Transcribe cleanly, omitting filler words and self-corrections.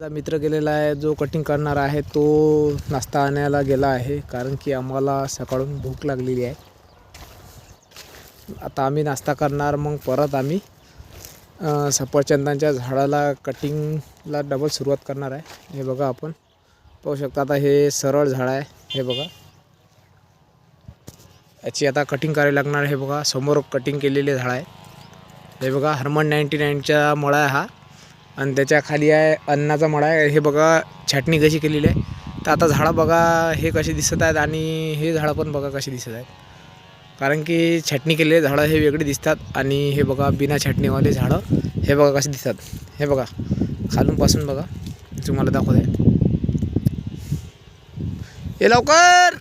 माझा मित्र गेलेला आहे, जो कटिंग करणार आहे तो नाश्ता आणायला गेला आहे, कारण की आम्हाला सकाळून भूक लागलेली आहे. आता आम्ही नाश्ता करणार, मग परत आम्ही सफरचंदांच्या झाडाला कटिंगला डबल सुरुवात करणार आहे. हे बघा, आपण पाहू शकता. आता हे सरळ झाड आहे, हे बघा. याची आता कटिंग करावी लागणार. हे बघा, समोर कटिंग केलेले झाड आहे. हे बघा, हरमन 99चा मळा आहे हा, आणि त्याच्या खाली आहे अन्नाचा मळा आहे. हे बघा छाटणी कशी केलेली आहे. तर आता झाडं बघा हे कसे दिसत आहेत, आणि हे झाडं पण बघा कसे दिसत आहेत. कारण की छाटणी केलेले झाडं हे वेगळे दिसतात, आणि हे बघा बिना छाटणीवाले झाडं हे बघा कसे दिसतात. हे बघा खालूनपासून बघा, तुम्हाला दाखवते. हे लवकर